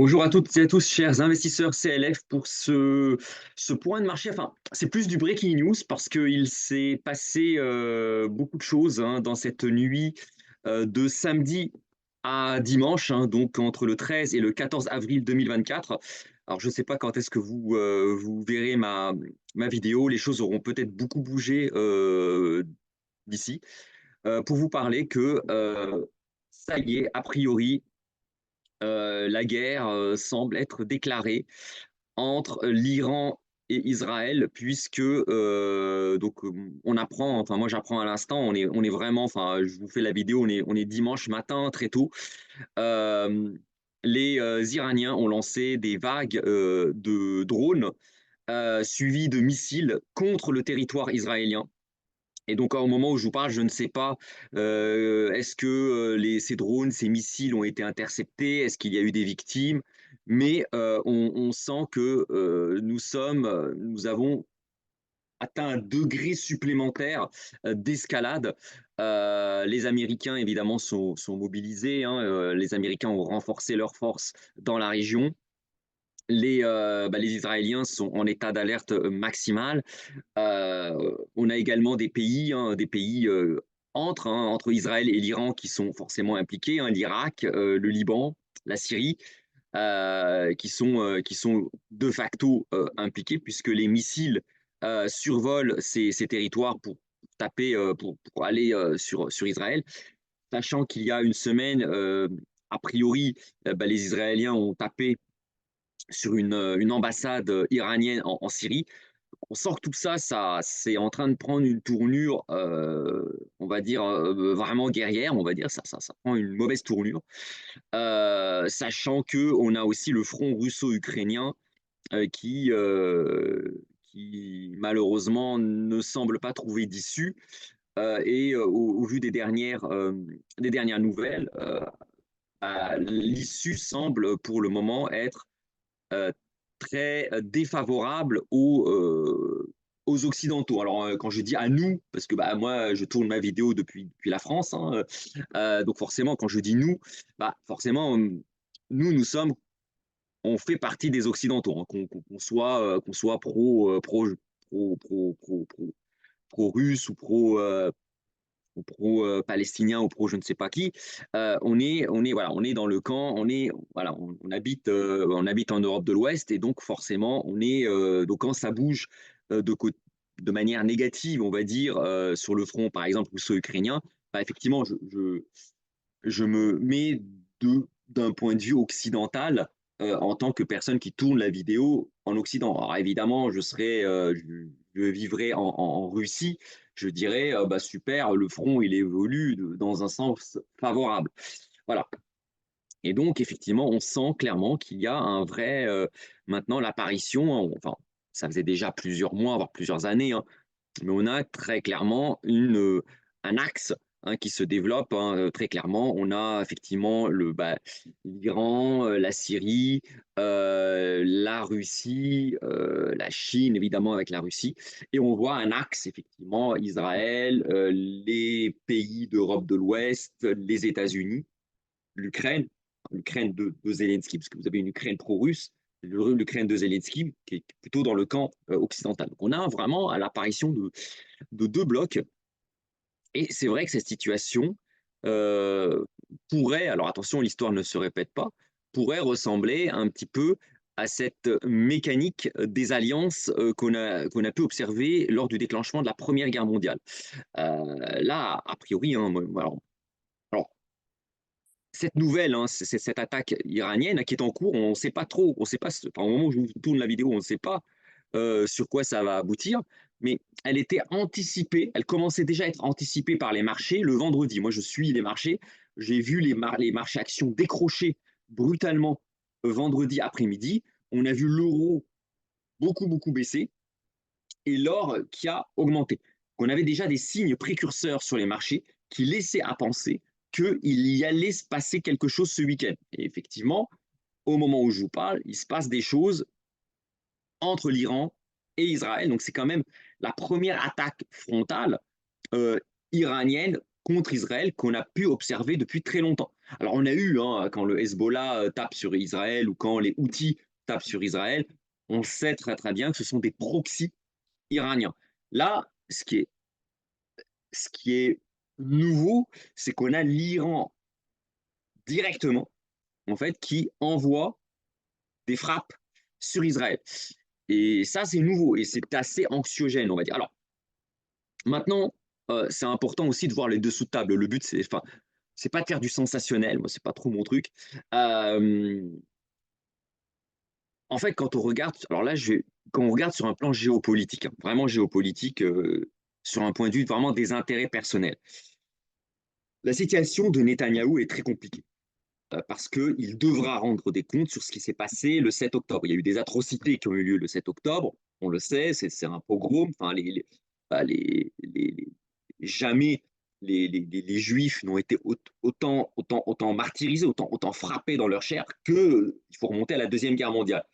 Bonjour à toutes et à tous, chers investisseurs CLF, pour ce point de marché. Enfin, c'est plus du breaking news parce qu'il s'est passé beaucoup de choses hein, dans cette nuit de samedi à dimanche, hein, donc entre le 13 et le 14 avril 2024. Alors, je ne sais pas quand est-ce que vous verrez ma vidéo. Les choses auront peut-être beaucoup bougé d'ici pour vous parler que ça y est, a priori, la guerre semble être déclarée entre l'Iran et Israël, puisque on apprend, enfin moi j'apprends à l'instant, on est vraiment, enfin je vous fais la vidéo, on est dimanche matin très tôt. Euh, les Iraniens ont lancé des vagues de drones suivis de missiles contre le territoire israélien. Et donc, au moment où je vous parle, je ne sais pas, est-ce que ces drones, ces missiles ont été interceptés? Est-ce qu'il y a eu des victimes? Mais on sent que nous avons atteint un degré supplémentaire d'escalade. Les Américains, évidemment, sont mobilisés, hein. Les Américains ont renforcé leurs forces dans la région. Les Israéliens sont en état d'alerte maximale. On a également des pays, hein, entre Israël et l'Iran qui sont forcément impliqués, hein, l'Irak, le Liban, la Syrie, qui sont de facto impliqués puisque les missiles survolent ces territoires pour taper, pour aller sur Israël, sachant qu'il y a une semaine, a priori, les Israéliens ont tapé sur une ambassade iranienne en Syrie. On sent que tout ça, c'est en train de prendre une tournure, on va dire, vraiment guerrière, on va dire, ça prend une mauvaise tournure, sachant qu'on a aussi le front russo-ukrainien qui malheureusement ne semble pas trouver d'issue. Et au vu des dernières nouvelles, l'issue semble pour le moment être euh, très défavorable aux Occidentaux. Alors, quand je dis à nous, parce que moi, je tourne ma vidéo depuis la France, hein, donc forcément, quand je dis nous, forcément, on fait partie des Occidentaux, hein, qu'on soit pro-russe ou pro-palestinien ou pro je ne sais pas qui. Voilà, on est dans le camp, voilà, on habite en Europe de l'Ouest et donc forcément, donc quand ça bouge de, de manière négative, on va dire, sur le front, par exemple, russo-ukrainien, effectivement, je me mets d'un point de vue occidental en tant que personne qui tourne la vidéo en Occident. Alors évidemment, je vivrais en Russie, je dirais super, le front il évolue dans un sens favorable. Voilà. Et donc effectivement, on sent clairement qu'il y a un vrai maintenant l'apparition. Enfin, ça faisait déjà plusieurs mois, voire plusieurs années, hein, mais on a très clairement un axe hein, qui se développe hein, très clairement. On a effectivement l'Iran, la Syrie, la Russie, la Chine évidemment avec la Russie. Et on voit un axe effectivement, Israël, les pays d'Europe de l'Ouest, les États-Unis, l'Ukraine, l'Ukraine de Zelensky, parce que vous avez une Ukraine pro-russe, l'Ukraine de Zelensky, qui est plutôt dans le camp occidental. Donc on a vraiment à l'apparition de deux blocs. Et c'est vrai que cette situation euh, pourrait, alors attention, l'histoire ne se répète pas, pourrait ressembler un petit peu à cette mécanique des alliances qu'on a pu observer lors du déclenchement de la Première Guerre mondiale. Là, a priori, hein, alors, cette nouvelle, hein, c'est cette attaque iranienne qui est en cours, on ne sait pas trop, on sait pas, enfin, au moment où je vous tourne la vidéo, on ne sait pas sur quoi ça va aboutir, mais elle était anticipée, elle commençait déjà à être anticipée par les marchés le vendredi. Moi, je suis les marchés, j'ai vu les marchés actions décrocher brutalement vendredi après-midi. On a vu l'euro beaucoup baisser et l'or qui a augmenté. On avait déjà des signes précurseurs sur les marchés qui laissaient à penser qu'il y allait se passer quelque chose ce week-end. Et effectivement, au moment où je vous parle, il se passe des choses entre l'Iran et Israël. Donc c'est quand même la première attaque frontale euh, iranienne contre Israël qu'on a pu observer depuis très longtemps. Alors, on a eu, hein, quand le Hezbollah tape sur Israël ou quand les Houthis tapent sur Israël, on sait très très bien que ce sont des proxys iraniens. Là, ce qui est nouveau, c'est qu'on a l'Iran directement, en fait, qui envoie des frappes sur Israël. Et ça, c'est nouveau et c'est assez anxiogène, on va dire. Alors, maintenant, c'est important aussi de voir les dessous de table. Le but, c'est pas de faire du sensationnel. Moi, c'est pas trop mon truc. Euh, En fait, quand on regarde, alors là, quand on regarde sur un plan géopolitique, hein, vraiment géopolitique, sur un point de vue vraiment des intérêts personnels, la situation de Netanyahou est très compliquée parce qu'il devra rendre des comptes sur ce qui s'est passé le 7 octobre. Il y a eu des atrocités qui ont eu lieu le 7 octobre, on le sait, c'est un pogrom. Enfin, bah, jamais les Juifs n'ont été autant martyrisés, autant frappés dans leur chair qu'il faut remonter à la Deuxième Guerre mondiale.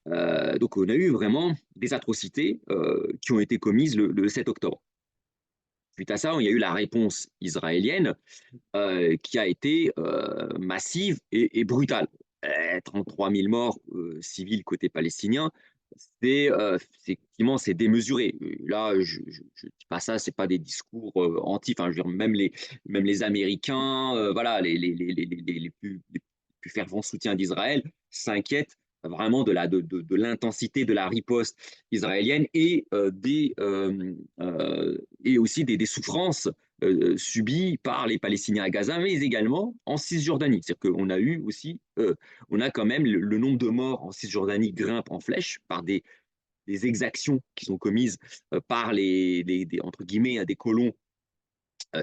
Donc on a eu vraiment des atrocités qui ont été commises le 7 octobre. Suite à ça, il y a eu la réponse israélienne qui a été massive et brutale. 33 000 morts civils côté palestinien, effectivement c'est démesuré. Là, je dis pas ça, c'est pas des discours anti. Enfin, je veux dire, même les Américains, voilà, les plus fervents soutiens d'Israël s'inquiètent vraiment de l'intensité de la riposte israélienne et aussi des souffrances subies par les Palestiniens à Gaza, mais également en Cisjordanie. C'est-à-dire qu'on a eu aussi, on a quand même le nombre de morts en Cisjordanie grimpe en flèche par des exactions qui sont commises par entre guillemets, des colons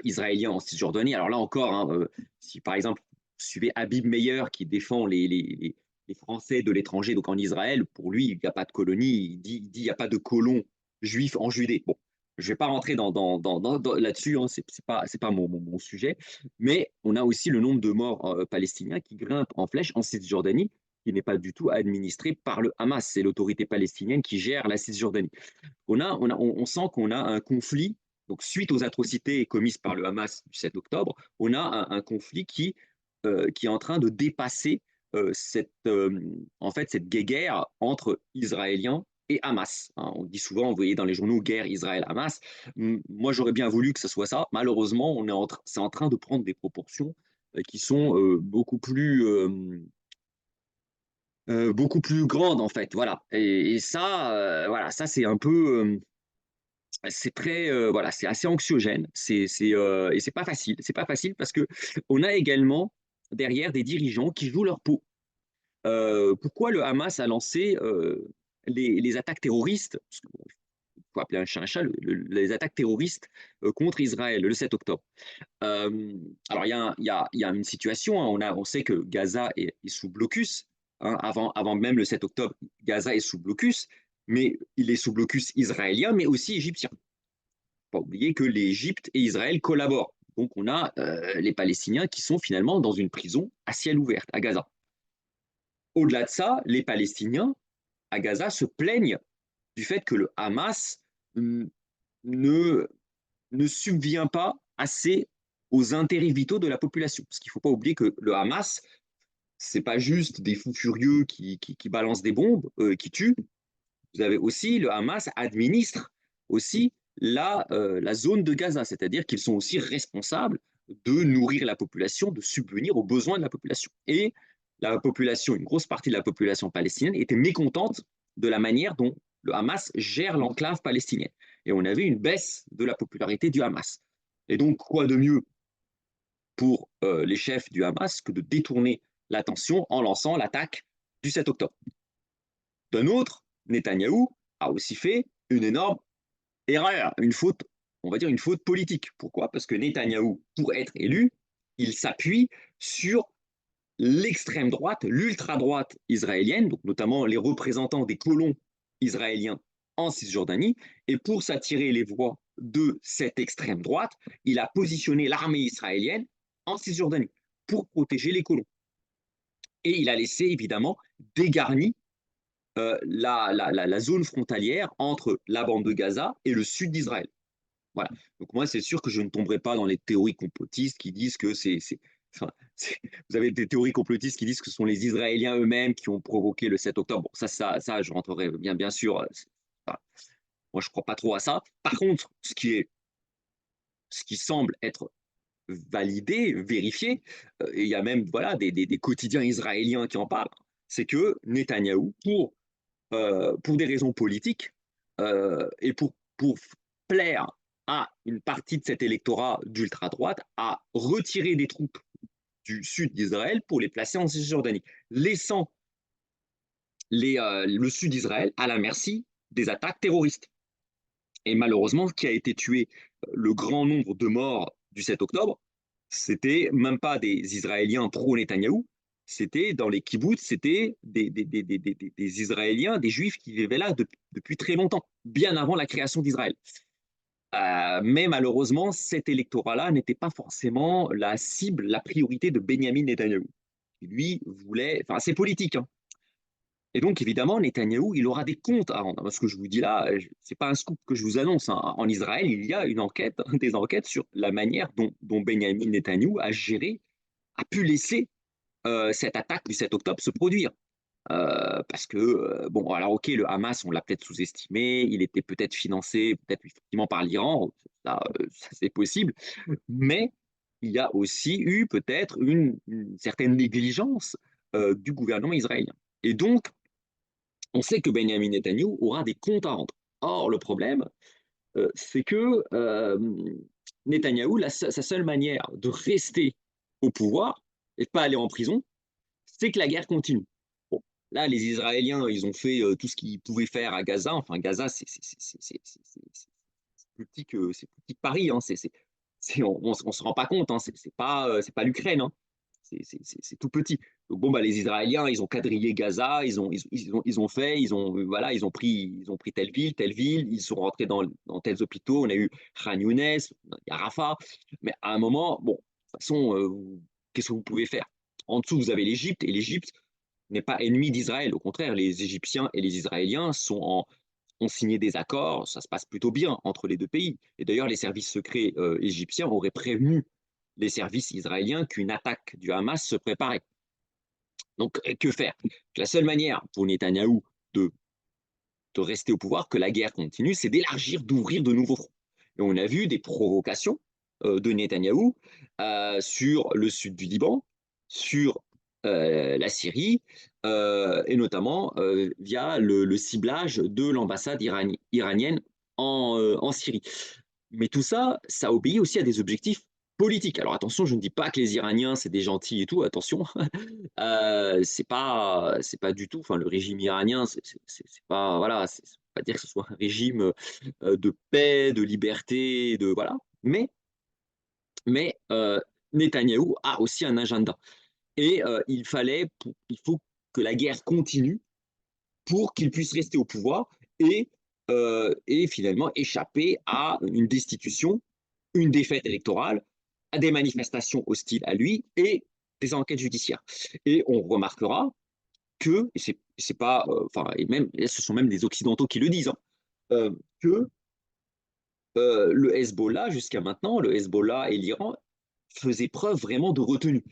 israéliens en Cisjordanie. Alors là encore, hein, si par exemple, vous suivez Habib Meyer qui défend les Français de l'étranger, donc en Israël, pour lui, il n'y a pas de colonie, il dit il n'y a pas de colons juifs en Judée. Bon, je ne vais pas rentrer là-dessus, hein, c'est pas mon sujet, mais on a aussi le nombre de morts palestiniens qui grimpent en flèche en Cisjordanie, qui n'est pas du tout administré par le Hamas. C'est l'autorité palestinienne qui gère la Cisjordanie. On sent qu'on a un conflit, donc suite aux atrocités commises par le Hamas du 7 octobre, on a un conflit qui est en train de dépasser en fait, cette guéguerre entre Israéliens et Hamas. Hein, on dit souvent, vous voyez dans les journaux, guerre Israël-Hamas. Moi, j'aurais bien voulu que ce soit ça. Malheureusement, c'est en train de prendre des proportions qui sont beaucoup plus grandes, en fait. Voilà. Et ça, voilà, ça, c'est un peu. C'est très, voilà, c'est assez anxiogène. Et c'est pas facile. C'est pas facile parce que on a également derrière des dirigeants qui jouent leur peau. Pourquoi le Hamas a lancé les attaques terroristes, il faut appeler un chat un chat, les attaques terroristes contre Israël le 7 octobre. Alors, il y a une situation, hein, on sait que Gaza est sous blocus. Hein, avant même le 7 octobre, Gaza est sous blocus, mais il est sous blocus israélien, mais aussi égyptien. Pas oublier que l'Égypte et Israël collaborent. Donc, on a les Palestiniens qui sont finalement dans une prison à ciel ouvert à Gaza. Au-delà de ça, les Palestiniens à Gaza se plaignent du fait que le Hamas ne, ne subvient pas assez aux intérêts vitaux de la population. Parce qu'il ne faut pas oublier que le Hamas, ce n'est pas juste des fous furieux qui balancent des bombes, qui tuent. Vous avez aussi, le Hamas administre aussi la zone de Gaza, c'est-à-dire qu'ils sont aussi responsables de nourrir la population, de subvenir aux besoins de la population. Et la population, une grosse partie de la population palestinienne était mécontente de la manière dont le Hamas gère l'enclave palestinienne. Et on avait une baisse de la popularité du Hamas. Et donc, quoi de mieux pour les chefs du Hamas que de détourner l'attention en lançant l'attaque du 7 octobre. D'un autre, Netanyahou a aussi fait une énorme erreur, une faute, on va dire une faute politique. Pourquoi? Parce que Netanyahou, pour être élu, il s'appuie sur l'extrême droite, l'ultra-droite israélienne, donc notamment les représentants des colons israéliens en Cisjordanie. Et pour s'attirer les voix de cette extrême droite, il a positionné l'armée israélienne en Cisjordanie pour protéger les colons. Et il a laissé évidemment dégarni la zone frontalière entre la bande de Gaza et le sud d'Israël. Voilà. Donc moi, c'est sûr que je ne tomberai pas dans les théories complotistes qui disent que enfin, vous avez des théories complotistes qui disent que ce sont les Israéliens eux-mêmes qui ont provoqué le 7 octobre. Bon, ça, je rentrerai bien sûr. Enfin, moi, je ne crois pas trop à ça. Par contre, ce qui semble être validé, vérifié, et il y a même voilà, des quotidiens israéliens qui en parlent, c'est que Netanyahou, pour des raisons politiques et pour plaire à une partie de cet électorat d'ultra-droite, a retiré des troupes du sud d'Israël pour les placer en Cisjordanie, laissant le sud d'Israël à la merci des attaques terroristes. Et malheureusement, ce qui a été tué, le grand nombre de morts du 7 octobre, c'était même pas des Israéliens pro-Netanyahou, c'était dans les kibboutz, c'était des Israéliens, des Juifs qui vivaient là depuis très longtemps, bien avant la création d'Israël. Mais malheureusement, cet électorat-là n'était pas forcément la cible, la priorité de Benjamin Netanyahou. Lui voulait, enfin c'est politique, hein. Et donc, évidemment, Netanyahou, il aura des comptes à rendre. Ce que je vous dis là, ce n'est pas un scoop que je vous annonce, hein. En Israël, il y a une enquête, des enquêtes sur la manière dont Benjamin Netanyahou a géré, a pu laisser cette attaque du 7 octobre se produire. Parce que, bon, alors ok, le Hamas, on l'a peut-être sous-estimé, il était peut-être financé, peut-être effectivement par l'Iran, ça c'est possible, mais il y a aussi eu peut-être une certaine négligence du gouvernement israélien. Et donc, on sait que Benjamin Netanyahu aura des comptes à rendre. Or, le problème, c'est que Netanyahou, sa seule manière de rester au pouvoir et de ne pas aller en prison, c'est que la guerre continue. Bon, là, les Israéliens, ils ont fait tout ce qu'ils pouvaient faire à Gaza. Enfin, Gaza, c'est plus petit que Paris, hein. On ne se rend pas compte, hein. C'est pas l'Ukraine, hein. C'est tout petit. Donc bon, bah, les Israéliens, ils ont quadrillé Gaza, ils ont fait, voilà, ils ont pris telle ville, ils sont rentrés dans tels hôpitaux. On a eu Khan Younes, il y a Rafah. Mais à un moment, bon, de toute façon, qu'est-ce que vous pouvez faire? En dessous, vous avez l'Égypte, et l'Égypte n'est pas ennemie d'Israël. Au contraire, les Égyptiens et les Israéliens ont signé des accords, ça se passe plutôt bien entre les deux pays. Et d'ailleurs, les services secrets égyptiens auraient prévenu les services israéliens qu'une attaque du Hamas se préparait. Donc, que faire? La seule manière pour Netanyahou de, de rester au pouvoir, que la guerre continue, c'est d'élargir, d'ouvrir de nouveaux fronts. Et on a vu des provocations de Netanyahou sur le sud du Liban, sur la Syrie, et notamment via le ciblage de l'ambassade iranienne en Syrie. Mais tout ça, ça obéit aussi à des objectifs politiques. Alors attention, je ne dis pas que les Iraniens, c'est des gentils et tout, attention. C'est pas du tout, enfin, le régime iranien, c'est pas, voilà, c'est pas dire que ce soit un régime de paix, de liberté, de, voilà. Mais Netanyahou a aussi un agenda. Et il faut que la guerre continue pour qu'il puisse rester au pouvoir et, et finalement échapper à une destitution, une défaite électorale, à des manifestations hostiles à lui et des enquêtes judiciaires. Et on remarquera que, et c'est pas, enfin, et même, et ce sont même des Occidentaux qui le disent, hein, que le Hezbollah, jusqu'à maintenant, le Hezbollah et l'Iran faisaient preuve vraiment de retenue.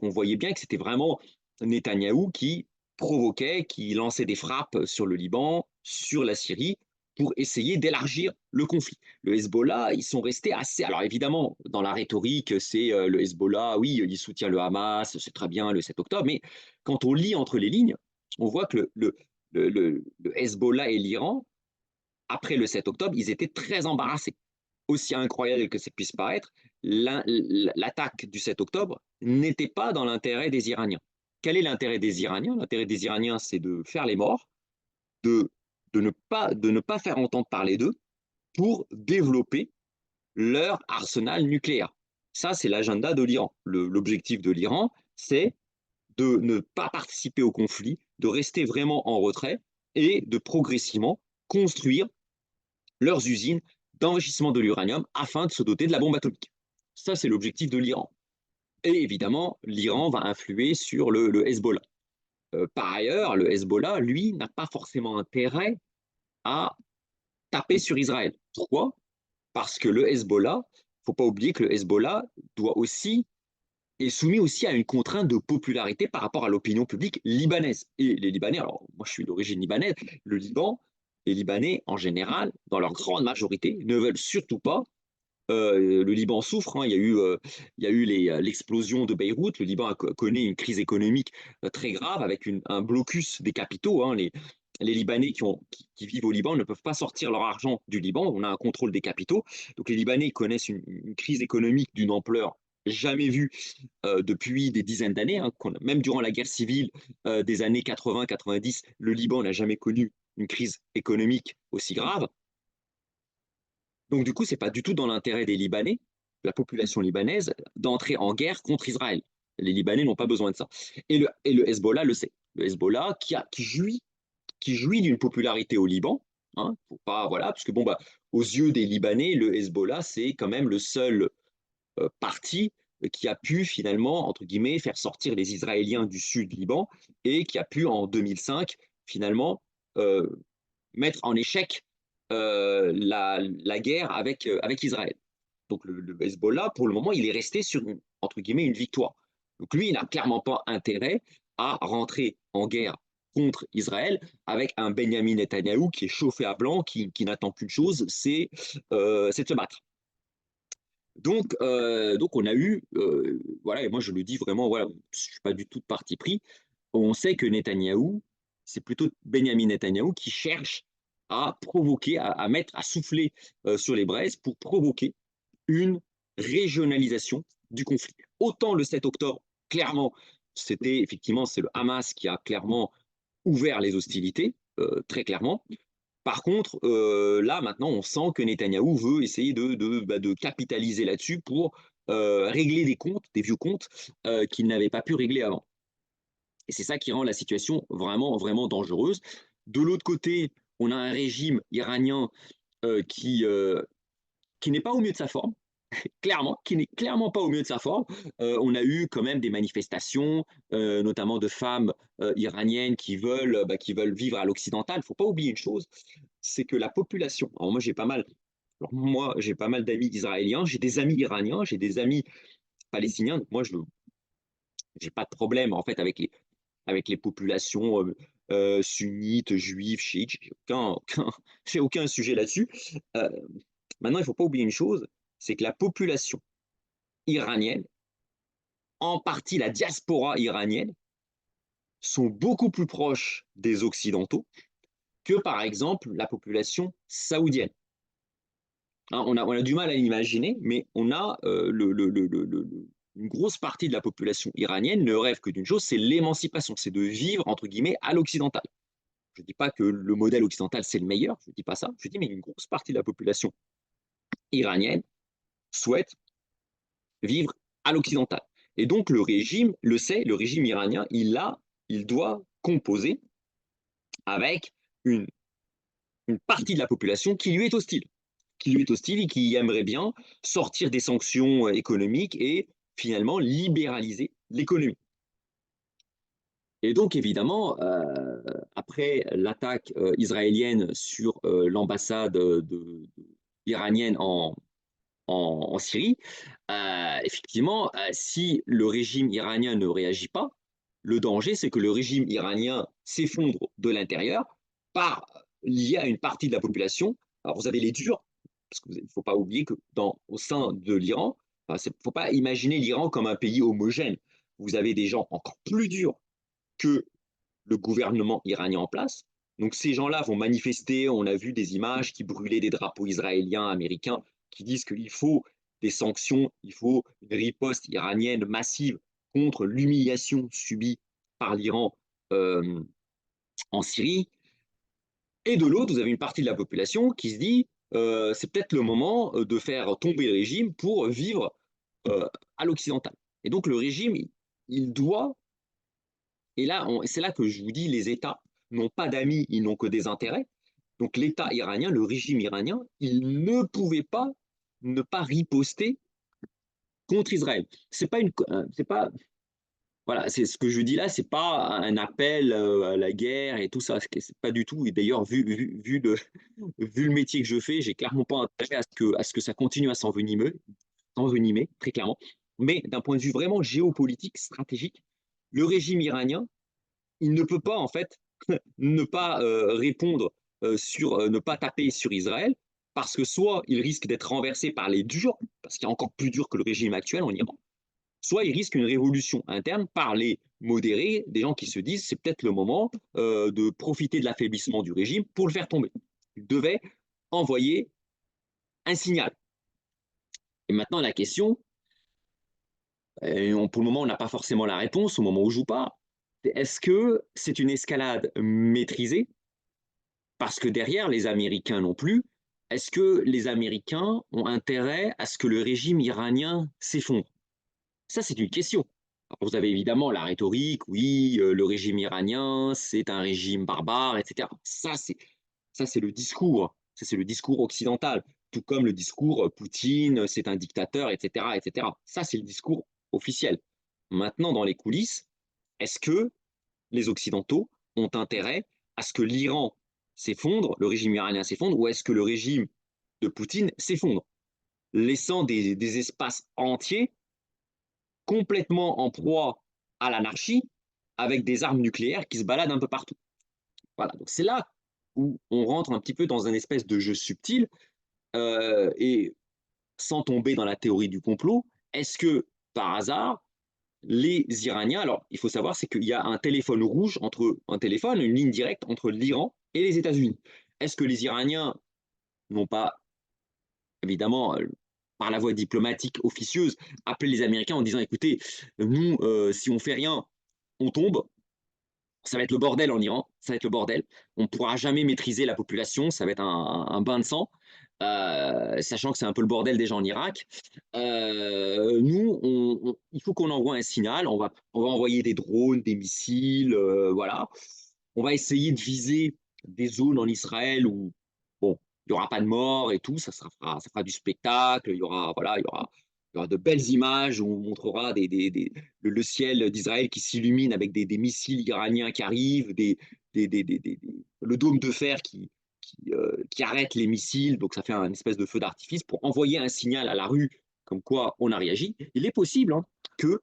On voyait bien que c'était vraiment Netanyahou qui provoquait, qui lançait des frappes sur le Liban, sur la Syrie, pour essayer d'élargir le conflit. Le Hezbollah, ils sont restés assez... Alors évidemment, dans la rhétorique, c'est le Hezbollah, oui, il soutient le Hamas, c'est très bien le 7 octobre, mais quand on lit entre les lignes, on voit que le Hezbollah et l'Iran, après le 7 octobre, ils étaient très embarrassés. Aussi incroyable que ça puisse paraître, l'attaque du 7 octobre n'était pas dans l'intérêt des Iraniens. Quel est l'intérêt des Iraniens? L'intérêt des Iraniens, c'est de faire les morts, de, de ne pas faire entendre parler d'eux pour développer leur arsenal nucléaire. Ça, c'est l'agenda de l'Iran. L'objectif de l'Iran, c'est de ne pas participer au conflit, de rester vraiment en retrait et de progressivement construire leurs usines d'enrichissement de l'uranium afin de se doter de la bombe atomique. Ça, c'est l'objectif de l'Iran. Et évidemment, l'Iran va influer sur le Hezbollah. Par ailleurs, le Hezbollah, lui, n'a pas forcément intérêt à taper sur Israël. Pourquoi? Parce que le Hezbollah, il ne faut pas oublier que le Hezbollah doit aussi est soumis aussi à une contrainte de popularité par rapport à l'opinion publique libanaise. Et les Libanais, alors moi je suis d'origine libanaise, le Liban, les Libanais en général, dans leur grande majorité, ne veulent surtout pas. Le Liban souffre, hein, il y a eu l'explosion de Beyrouth, le Liban connaît une crise économique très grave avec un blocus des capitaux. Hein, les Libanais qui vivent au Liban ne peuvent pas sortir leur argent du Liban, on a un contrôle des capitaux. Donc les Libanais connaissent une crise économique d'une ampleur jamais vue depuis des dizaines d'années. Hein, même durant la guerre civile des années 80-90, le Liban n'a jamais connu une crise économique aussi grave. Donc du coup, ce n'est pas du tout dans l'intérêt des Libanais, de la population libanaise, d'entrer en guerre contre Israël. Les Libanais n'ont pas besoin de ça. Et le Hezbollah le sait. Le Hezbollah qui jouit d'une popularité au Liban, hein, faut pas, voilà, parce que bon, bah, aux yeux des Libanais, le Hezbollah, c'est quand même le seul parti qui a pu finalement, entre guillemets, faire sortir les Israéliens du sud Liban et qui a pu, en 2005, finalement, euh, mettre en échec la guerre avec Israël. Donc le Hezbollah, pour le moment, il est resté sur, entre guillemets, une victoire. Donc lui, il n'a clairement pas intérêt à rentrer en guerre contre Israël avec un Benjamin Netanyahou qui est chauffé à blanc, qui n'attend qu'une chose, c'est de se battre. Donc on a eu, voilà, et moi je le dis vraiment, voilà, je ne suis pas du tout de parti pris. On sait que Netanyahou, c'est plutôt Benjamin Netanyahou qui cherche à provoquer, à mettre, à souffler sur les braises pour provoquer une régionalisation du conflit. Autant le 7 octobre, clairement, c'était effectivement, c'est le Hamas qui a clairement ouvert les hostilités, très clairement. Par contre, là, maintenant, on sent que Netanyahou veut essayer de capitaliser là-dessus pour régler des comptes, des vieux comptes, qu'il n'avait pas pu régler avant. Et c'est ça qui rend la situation vraiment, vraiment dangereuse. De l'autre côté, on a un régime iranien euh, qui, euh, qui n'est pas au mieux de sa forme, clairement, qui n'est clairement pas au mieux de sa forme. On a eu quand même des manifestations, notamment de femmes iraniennes qui veulent vivre à l'occidental. Il ne faut pas oublier une chose, c'est que la population, alors moi j'ai pas mal d'amis israéliens, j'ai des amis iraniens, j'ai des amis palestiniens, donc moi je n'ai pas de problème en fait avec les populations sunnites, juives, chiites, j'ai aucun sujet là-dessus. Euh, Maintenant, il ne faut pas oublier une chose, c'est que la population iranienne, en partie la diaspora iranienne, sont beaucoup plus proches des Occidentaux que, par exemple, la population saoudienne. Hein, on a du mal à l'imaginer, mais on a une grosse partie de la population iranienne ne rêve que d'une chose, c'est l'émancipation, c'est de vivre, entre guillemets, à l'occidental. Je ne dis pas que le modèle occidental, c'est le meilleur, je ne dis pas ça, je dis, mais une grosse partie de la population iranienne souhaite vivre à l'occidental. Et donc le régime le sait, le régime iranien, il doit composer avec une, une partie de la population qui lui est hostile et qui aimerait bien sortir des sanctions économiques et finalement libéraliser l'économie. Et donc évidemment, après l'attaque israélienne sur l'ambassade iranienne en Syrie, effectivement, si le régime iranien ne réagit pas, le danger, c'est que le régime iranien s'effondre de l'intérieur par lié à une partie de la population. Alors, vous avez les durs, parce qu'il ne faut pas oublier que au sein de l'Iran, il ne faut pas imaginer l'Iran comme un pays homogène. Vous avez des gens encore plus durs que le gouvernement iranien en place. Donc ces gens-là vont manifester, on a vu des images qui brûlaient des drapeaux israéliens, américains, qui disent qu'il faut des sanctions, il faut une riposte iranienne massive contre l'humiliation subie par l'Iran euh, en Syrie. Et de l'autre, vous avez une partie de la population qui se dit c'est peut-être le moment de faire tomber le régime pour vivre à l'occidental. Et donc le régime, il doit et là, c'est là que je vous dis, les États n'ont pas d'amis, ils n'ont que des intérêts. Donc l'État iranien, le régime iranien, il ne pouvait pas ne pas riposter contre Israël. C'est pas, voilà, c'est ce que je dis là, c'est pas un appel à la guerre et tout ça. C'est pas du tout. Et d'ailleurs, vu le métier que je fais, j'ai clairement pas intérêt à ce que ça continue à s'envenimer très clairement. Mais d'un point de vue vraiment géopolitique, stratégique, le régime iranien, il ne peut pas, en fait, ne pas répondre ne pas taper sur Israël, parce que soit il risque d'être renversé par les durs, parce qu'il est encore plus dur que le régime actuel en Iran, soit il risque une révolution interne par les modérés, des gens qui se disent c'est peut-être le moment de profiter de l'affaiblissement du régime pour le faire tomber. Il devait envoyer un signal. Et maintenant, la question, pour le moment, on n'a pas forcément la réponse au moment où je vous parle, est-ce que c'est une escalade maîtrisée? Parce que derrière, les Américains non plus, est-ce que les Américains ont intérêt à ce que le régime iranien s'effondre? Ça, c'est une question. Alors, vous avez évidemment la rhétorique, oui, le régime iranien, c'est un régime barbare, etc. Ça, c'est le discours. Ça, c'est le discours occidental. Tout comme le discours Poutine, c'est un dictateur, etc., etc. Ça, c'est le discours officiel. Maintenant, dans les coulisses, est-ce que les Occidentaux ont intérêt à ce que l'Iran s'effondre, le régime iranien s'effondre, ou est-ce que le régime de Poutine s'effondre, laissant des espaces entiers complètement en proie à l'anarchie, avec des armes nucléaires qui se baladent un peu partout. Voilà, donc c'est là où on rentre un petit peu dans un espèce de jeu subtil, et sans tomber dans la théorie du complot, est-ce que par hasard, les Iraniens, alors il faut savoir, c'est qu'il y a un téléphone rouge une ligne directe entre l'Iran et les États-Unis. Est-ce que les Iraniens n'ont pas, évidemment, par la voie diplomatique officieuse, appelé les Américains en disant, écoutez, nous, si on fait rien, on tombe, ça va être le bordel en Iran, ça va être le bordel. On ne pourra jamais maîtriser la population, ça va être un bain de sang, sachant que c'est un peu le bordel déjà en Irak. Nous, il faut qu'on envoie un signal, on va envoyer des drones, des missiles, voilà. On va essayer de viser des zones en Israël où, bon, il n'y aura pas de morts et tout, ça fera du spectacle, il y aura de belles images où on montrera le ciel d'Israël qui s'illumine avec des missiles iraniens qui arrivent, le dôme de fer qui arrête les missiles, donc ça fait un espèce de feu d'artifice pour envoyer un signal à la rue comme quoi on a réagi. Il est possible hein, que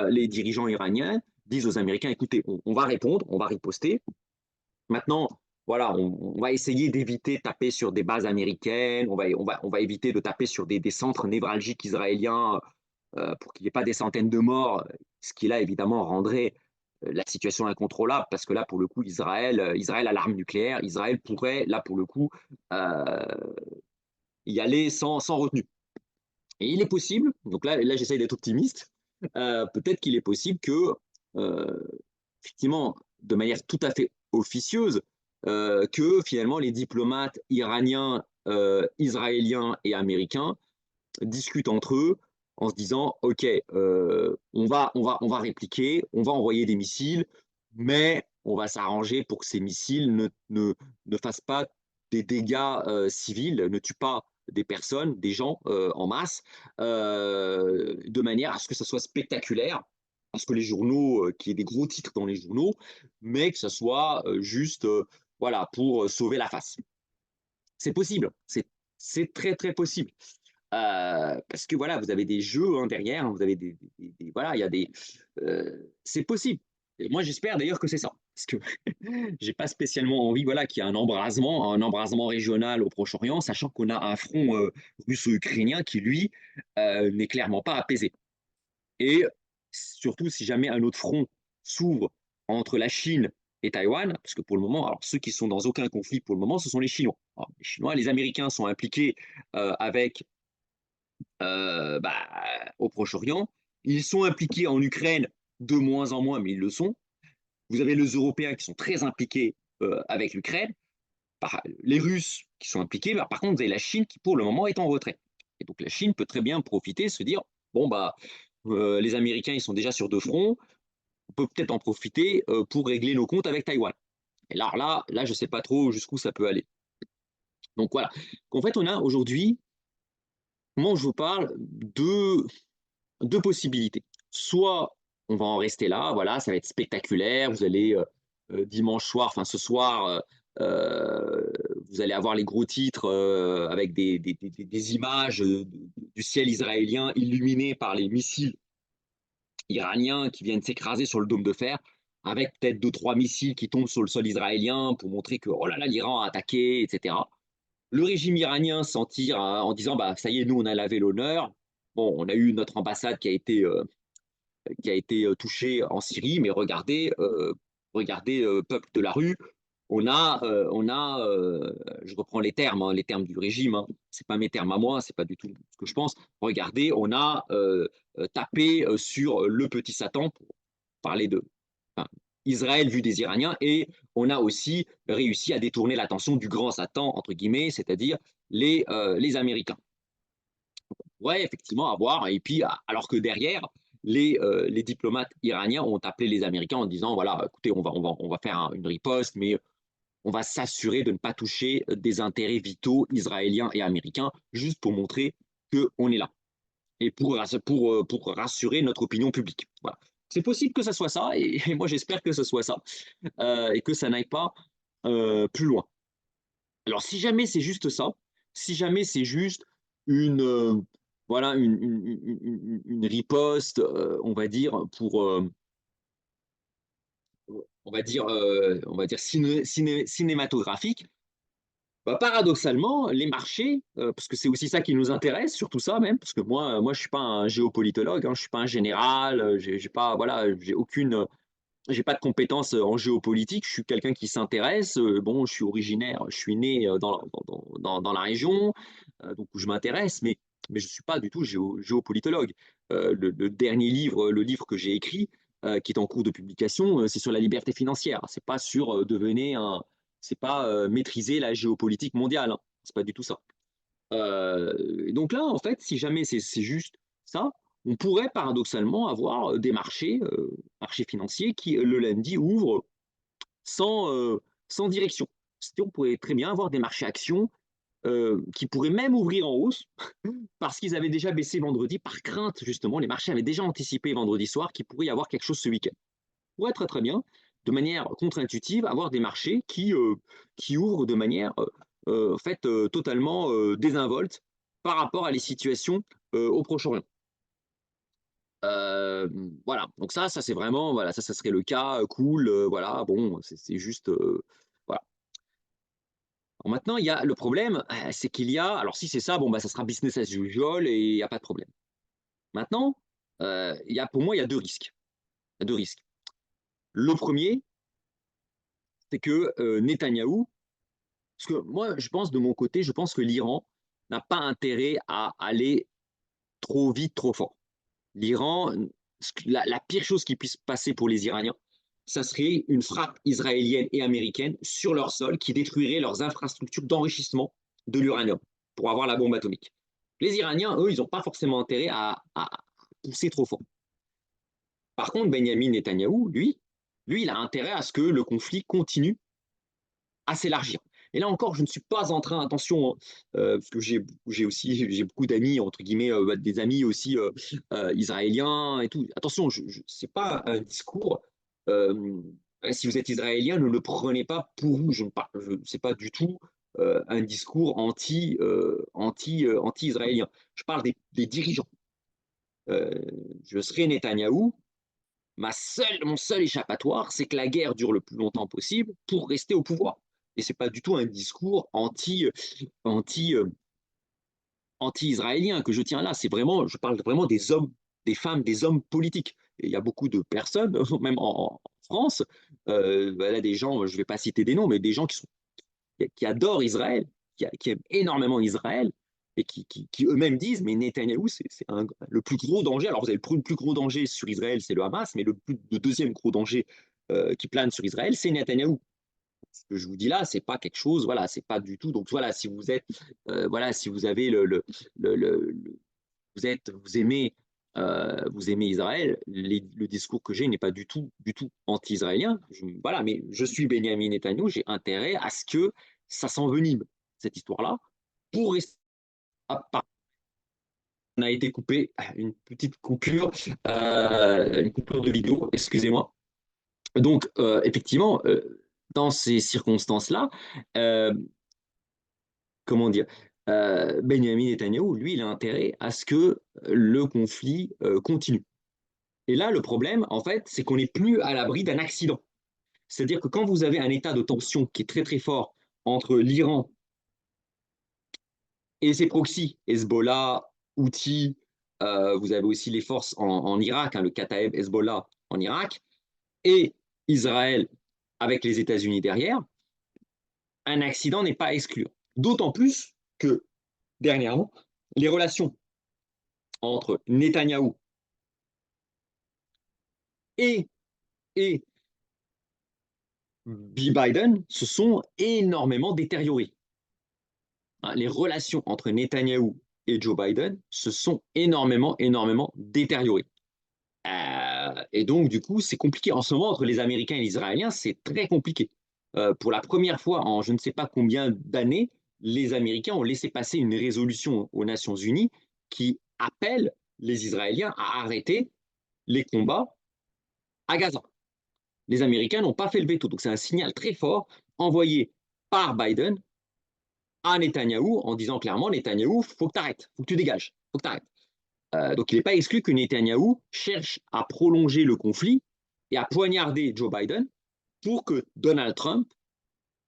les dirigeants iraniens disent aux Américains, écoutez, on va répondre, on va riposter. Maintenant, voilà, on va essayer d'éviter de taper sur des bases américaines, on va éviter de taper sur des centres névralgiques israéliens pour qu'il n'y ait pas des centaines de morts, ce qui là évidemment rendrait la situation incontrôlable, parce que là pour le coup Israël a l'arme nucléaire, Israël pourrait là pour le coup euh, y aller sans retenue. Et il est possible, donc là j'essaye d'être optimiste, peut-être qu'il est possible que euh, effectivement de manière tout à fait officieuse, que finalement les diplomates iraniens, israéliens et américains discutent entre eux en se disant, OK, on va répliquer, on va envoyer des missiles, mais on va s'arranger pour que ces missiles ne fassent pas des dégâts civils, ne tuent pas des personnes, des gens en masse, de manière à ce que ça soit spectaculaire, à ce que les journaux, qu'il y ait des gros titres dans les journaux, mais que ça soit juste voilà, pour sauver la face. C'est possible, c'est très très possible. Parce que voilà, vous avez des jeux hein, derrière, hein, vous avez voilà, il y a c'est possible. Et moi, j'espère d'ailleurs que c'est ça, parce que j'ai pas spécialement envie, voilà, qu'il y ait un embrasement régional au Proche-Orient, sachant qu'on a un front russo-ukrainien qui lui n'est clairement pas apaisé. Et surtout, si jamais un autre front s'ouvre entre la Chine et Taïwan, parce que pour le moment, alors ceux qui sont dans aucun conflit pour le moment, ce sont les Chinois. Alors, les Chinois, les Américains sont impliqués avec bah, au Proche-Orient. Ils sont impliqués en Ukraine de moins en moins, mais ils le sont. Vous avez les Européens qui sont très impliqués avec l'Ukraine, les Russes qui sont impliqués, bah, par contre, vous avez la Chine qui, pour le moment, est en retrait. Et donc, la Chine peut très bien profiter, se dire, bon, bah, les Américains, ils sont déjà sur deux fronts, on peut peut-être en profiter pour régler nos comptes avec Taïwan. Et là, je ne sais pas trop jusqu'où ça peut aller. Donc voilà. En fait, on a aujourd'hui, comment je vous parle, deux possibilités. Soit on va en rester là, voilà, ça va être spectaculaire, vous allez dimanche soir, enfin ce soir, Euh, vous allez avoir les gros titres avec des images du ciel israélien illuminé par les missiles iraniens qui viennent s'écraser sur le dôme de fer, avec peut-être deux, trois missiles qui tombent sur le sol israélien pour montrer que oh là là, l'Iran a attaqué, etc. Le régime iranien s'en tire en disant bah ça y est, nous on a lavé l'honneur. Bon, on a eu notre ambassade qui a été touchée en Syrie, mais regardez, regardez peuple de la rue, on a je reprends les termes du régime, hein, c'est pas mes termes à moi, c'est pas du tout ce que je pense. Regardez, on a tapé sur le petit Satan pour parler de enfin, Israël vu des Iraniens, et on a aussi réussi à détourner l'attention du grand Satan, entre guillemets, c'est-à-dire les Américains. Ouais, effectivement, avoir. Et puis, alors que derrière, les diplomates iraniens ont appelé les Américains en disant, voilà, écoutez, on va faire une riposte, mais on va s'assurer de ne pas toucher des intérêts vitaux israéliens et américains, juste pour montrer qu'on est là et pour rassurer notre opinion publique. Voilà. C'est possible que ça soit ça, et moi j'espère que ce soit ça, et que ça n'aille pas plus loin. Alors si jamais c'est juste ça, si jamais c'est juste une, voilà, une riposte, on va dire, on va dire cinématographique, bah, paradoxalement, les marchés, parce que c'est aussi ça qui nous intéresse, surtout ça même, parce que moi je suis pas un géopolitologue, hein, je suis pas un général, j'ai pas, voilà, j'ai pas de compétences en géopolitique. Je suis quelqu'un qui s'intéresse. Bon, je suis originaire, je suis né dans la région, donc je m'intéresse, mais je suis pas du tout géopolitologue. Le dernier livre, le livre que j'ai écrit, qui est en cours de publication, c'est sur la liberté financière. C'est pas sur c'est pas maîtriser la géopolitique mondiale, hein. C'est pas du tout ça. Donc là, en fait, si jamais c'est juste ça, on pourrait paradoxalement avoir marchés financiers qui, le lundi, ouvrent sans, sans direction. C'est-à-dire, on pourrait très bien avoir des marchés actions qui pourraient même ouvrir en hausse parce qu'ils avaient déjà baissé vendredi par crainte, justement. Les marchés avaient déjà anticipé vendredi soir qu'il pourrait y avoir quelque chose ce week-end. On pourrait très très bien, de manière contre-intuitive, avoir des marchés qui ouvrent de manière en fait, totalement désinvolte par rapport à les situations au Proche-Orient. Euh, voilà, donc ça c'est vraiment, voilà, ça serait le cas cool, voilà, bon, c'est juste, voilà. Alors maintenant, il y a le problème, c'est qu'il y a, alors si c'est ça, bon, bah, ça sera business as usual et il n'y a pas de problème. Maintenant, pour moi, il y a deux risques. Il y a deux risques. Le premier, c'est que Netanyahou, parce que moi, je pense de mon côté, je pense que l'Iran n'a pas intérêt à aller trop vite, trop fort. L'Iran, la pire chose qui puisse passer pour les Iraniens, ça serait une frappe israélienne et américaine sur leur sol qui détruirait leurs infrastructures d'enrichissement de l'uranium pour avoir la bombe atomique. Les Iraniens, eux, ils n'ont pas forcément intérêt à pousser trop fort. Par contre, Benjamin Netanyahou, lui, il a intérêt à ce que le conflit continue à s'élargir. Et là encore, je ne suis pas en train, attention, hein, parce que j'ai beaucoup d'amis, entre guillemets, des amis aussi israéliens et tout. Attention, c'est pas un discours. euh, si vous êtes israélien, ne le prenez pas pour vous. C'est pas du tout un discours anti-israélien. Je parle des dirigeants. Euh, je serai Netanyahou. Mon seul échappatoire, c'est que la guerre dure le plus longtemps possible pour rester au pouvoir. Et c'est pas du tout un discours anti, anti-israélien que je tiens là. C'est vraiment, je parle vraiment des hommes, des femmes, des hommes politiques. Et il y a beaucoup de personnes, même en France, là, des gens, je ne vais pas citer des noms, mais des gens qui adorent Israël, qui aiment énormément Israël, et qui eux-mêmes disent, mais Netanyahou, le plus gros danger. Alors, vous avez le plus gros danger sur Israël, c'est le Hamas, mais le deuxième gros danger qui plane sur Israël, c'est Netanyahou. Ce que je vous dis là, c'est pas quelque chose, voilà, c'est pas du tout. Donc voilà, si vous êtes, voilà, si vous avez vous aimez Israël, le discours que j'ai n'est pas du tout anti-israélien. Voilà, mais je suis Benjamin Netanyahu, j'ai intérêt à ce que ça s'envenime, cette histoire-là, pour rester à part. On a été coupé, une coupure de vidéo, excusez-moi. Donc, effectivement, dans ces circonstances-là, euh, comment dire, Benjamin Netanyahou, lui, il a intérêt à ce que le conflit continue. Et là, le problème, en fait, c'est qu'on n'est plus à l'abri d'un accident. C'est-à-dire que quand vous avez un état de tension qui est très très fort entre l'Iran et ses proxys, Hezbollah, Houthi, vous avez aussi les forces en Irak, hein, le Kataeb Hezbollah en Irak, et Israël avec les États-Unis derrière, un accident n'est pas à exclure. D'autant plus que dernièrement, les relations entre Netanyahou et, et Biden se sont énormément détériorées. Les relations entre Netanyahou et Joe Biden se sont énormément détériorées. Et donc, du coup, c'est compliqué. En ce moment, entre les Américains et les Israéliens, c'est très compliqué. Pour la première fois en je ne sais pas combien d'années, les Américains ont laissé passer une résolution aux Nations Unies qui appelle les Israéliens à arrêter les combats à Gaza. Les Américains n'ont pas fait le veto. Donc, c'est un signal très fort envoyé par Biden à Netanyahou en disant clairement, Netanyahou, faut que tu arrêtes, faut que tu dégages, faut que tu arrêtes. Donc il n'est pas exclu que Netanyahou cherche à prolonger le conflit et à poignarder Joe Biden pour que Donald Trump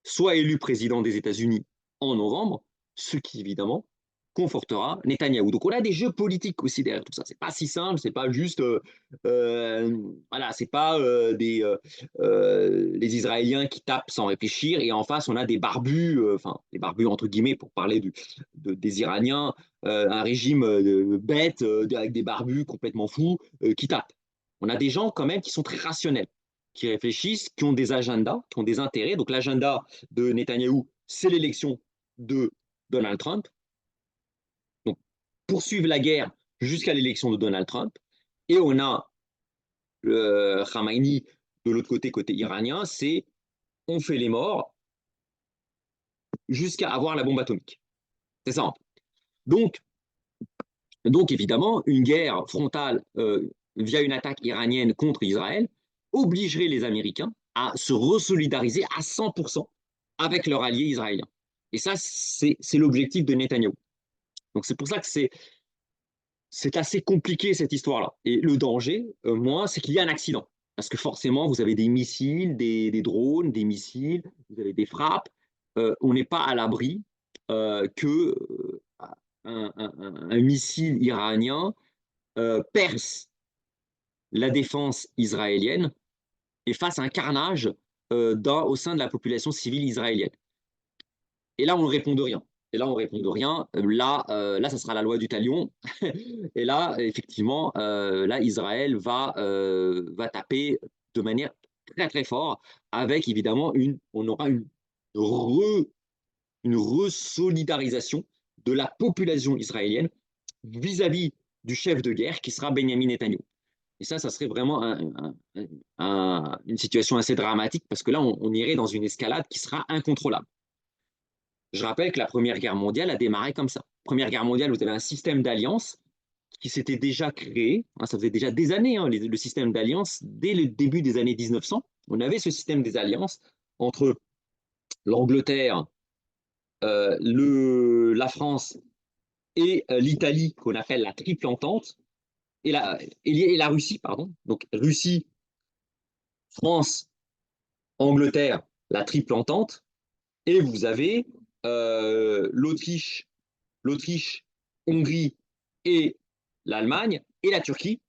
soit élu président des États-Unis en novembre, ce qui évidemment confortera Netanyahou. Donc on a des jeux politiques aussi derrière tout ça. C'est pas si simple, c'est pas juste, voilà, c'est pas les Israéliens qui tapent sans réfléchir et en face on a des barbus, enfin des barbus entre guillemets pour parler des Iraniens, un régime bête avec des barbus complètement fous qui tapent. On a des gens quand même qui sont très rationnels, qui réfléchissent, qui ont des agendas, qui ont des intérêts. Donc l'agenda de Netanyahou, c'est l'élection de Donald Trump. Donc poursuivre la guerre jusqu'à l'élection de Donald Trump. Et on a le Khamenei de l'autre côté, côté iranien, c'est on fait les morts jusqu'à avoir la bombe atomique. C'est ça. Donc, donc évidemment, une guerre frontale via une attaque iranienne contre Israël obligerait les Américains à se resolidariser à 100% avec leur allié israélien. Et ça, c'est l'objectif de Netanyahou. Donc c'est pour ça que c'est assez compliqué cette histoire-là. Et le danger, moi, c'est qu'il y a un accident. Parce que forcément, vous avez des missiles, des drones, des missiles, vous avez des frappes. On n'est pas à l'abri que un missile iranien perce la défense israélienne et fasse un carnage au sein de la population civile israélienne. Et là, on ne répond de rien. Et là, on répond de rien. Là, ça sera la loi du talion. Et là, effectivement, là, Israël va taper de manière très très fort, avec évidemment on aura une resolidarisation de la population israélienne vis-à-vis du chef de guerre qui sera Benjamin Netanyahu. Et ça serait vraiment une situation assez dramatique parce que là, on irait dans une escalade qui sera incontrôlable. Je rappelle que la Première Guerre mondiale a démarré comme ça. Première Guerre mondiale, vous avez un système d'alliance qui s'était déjà créé, hein, ça faisait déjà des années, hein, le système d'alliance, dès le début des années 1900, on avait ce système des alliances entre l'Angleterre, la France et l'Italie, qu'on appelle la triple entente, et la Russie, pardon. Donc Russie, France, Angleterre, la triple entente, et vous avez l'Autriche, Hongrie et l'Allemagne et la Turquie,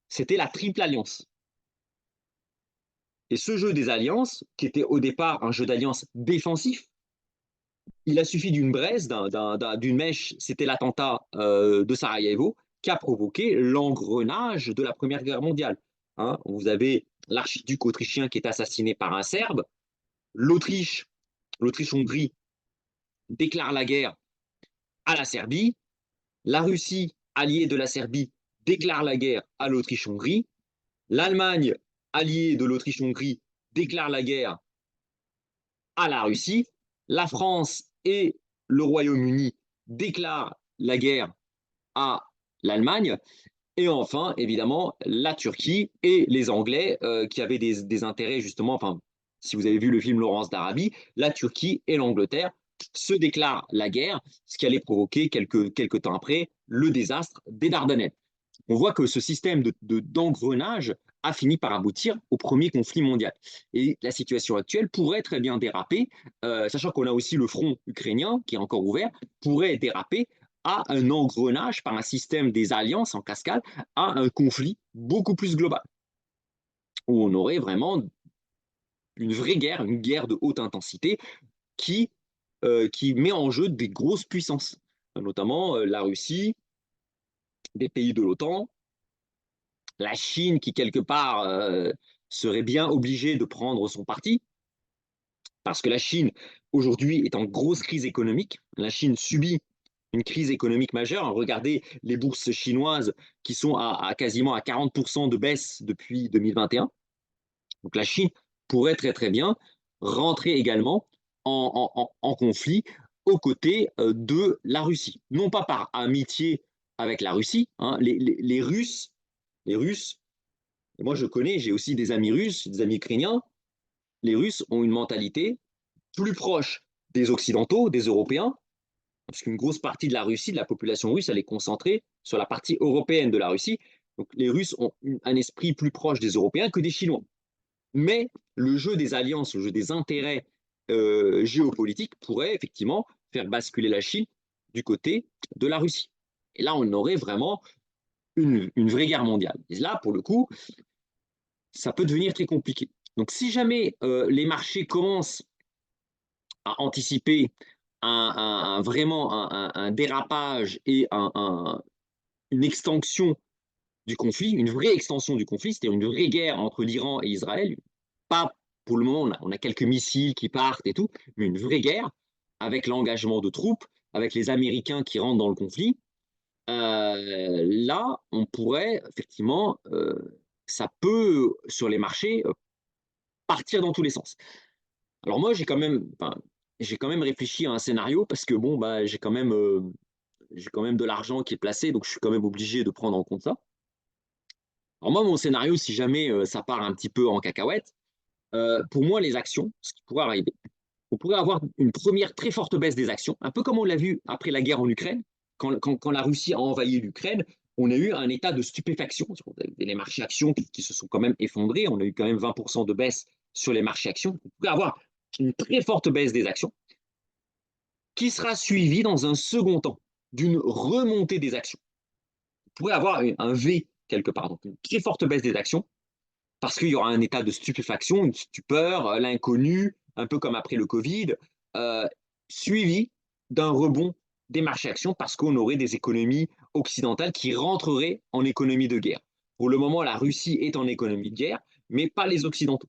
c'était la triple alliance. Et ce jeu des alliances, qui était au départ un jeu d'alliance défensif, il a suffi d'une braise, d'une mèche, c'était l'attentat de Sarajevo, qui a provoqué l'engrenage de la Première Guerre mondiale. Hein, vous avez l'archiduc autrichien qui est assassiné par un Serbe, l'Autriche-Hongrie déclare la guerre à la Serbie, la Russie, alliée de la Serbie, déclare la guerre à l'Autriche-Hongrie, l'Allemagne, alliée de l'Autriche-Hongrie, déclare la guerre à la Russie, la France et le Royaume-Uni déclarent la guerre à l'Allemagne, et enfin, évidemment, la Turquie et les Anglais qui avaient des intérêts justement, enfin, Si vous avez vu le film Laurence d'Arabie, la Turquie et l'Angleterre se déclarent la guerre, ce qui allait provoquer quelques temps après le désastre des Dardanelles. On voit que ce système d'engrenage a fini par aboutir au premier conflit mondial. Et la situation actuelle pourrait très bien déraper, sachant qu'on a aussi le front ukrainien qui est encore ouvert, pourrait déraper à un engrenage par un système des alliances en cascade, à un conflit beaucoup plus global, où on aurait vraiment une vraie guerre, une guerre de haute intensité qui met en jeu des grosses puissances, notamment la Russie, des pays de l'OTAN, la Chine qui, quelque part, serait bien obligée de prendre son parti, parce que la Chine, aujourd'hui, est en grosse crise économique. La Chine subit une crise économique majeure. Regardez les bourses chinoises qui sont quasiment à 40% de baisse depuis 2021. Donc la Chine pourrait très très bien rentrer également en conflit aux côtés de la Russie. Non pas par amitié avec la Russie, hein, les Russes, moi je connais, j'ai aussi des amis russes, des amis ukrainiens, les Russes ont une mentalité plus proche des Occidentaux, des Européens, parce qu'une grosse partie de la Russie, de la population russe, elle est concentrée sur la partie européenne de la Russie. Donc les Russes ont un esprit plus proche des Européens que des Chinois. Mais le jeu des alliances, le jeu des intérêts géopolitiques pourrait effectivement faire basculer la Chine du côté de la Russie. Et là, on aurait vraiment une vraie guerre mondiale. Et là, pour le coup, ça peut devenir très compliqué. Donc, si jamais les marchés commencent à anticiper vraiment un dérapage et une extension du conflit, une vraie extension du conflit, c'est-à-dire une vraie guerre entre l'Iran et Israël, pas pour le moment, on a quelques missiles qui partent et tout, mais une vraie guerre avec l'engagement de troupes, avec les Américains qui rentrent dans le conflit, là, on pourrait effectivement, ça peut, sur les marchés, partir dans tous les sens. Alors moi, enfin, j'ai quand même réfléchi à un scénario parce que bon, bah, j'ai quand même de l'argent qui est placé, donc je suis quand même obligé de prendre en compte ça. Alors moi, mon scénario, si jamais ça part un petit peu en cacahuète, pour moi, les actions, ce qui pourrait arriver, on pourrait avoir une première très forte baisse des actions, un peu comme on l'a vu après la guerre en Ukraine, quand la Russie a envahi l'Ukraine, on a eu un état de stupéfaction. Les marchés actions qui se sont quand même effondrés, on a eu quand même 20% de baisse sur les marchés actions. On pourrait avoir une très forte baisse des actions qui sera suivie dans un second temps d'une remontée des actions. On pourrait avoir un V quelque part, donc une très forte baisse des actions, parce qu'il y aura un état de stupéfaction, une stupeur, l'inconnu, un peu comme après le Covid, euh, suivi d'un rebond des marchés actions parce qu'on aurait des économies occidentales qui rentreraient en économie de guerre. Pour le moment, la Russie est en économie de guerre, mais pas les Occidentaux.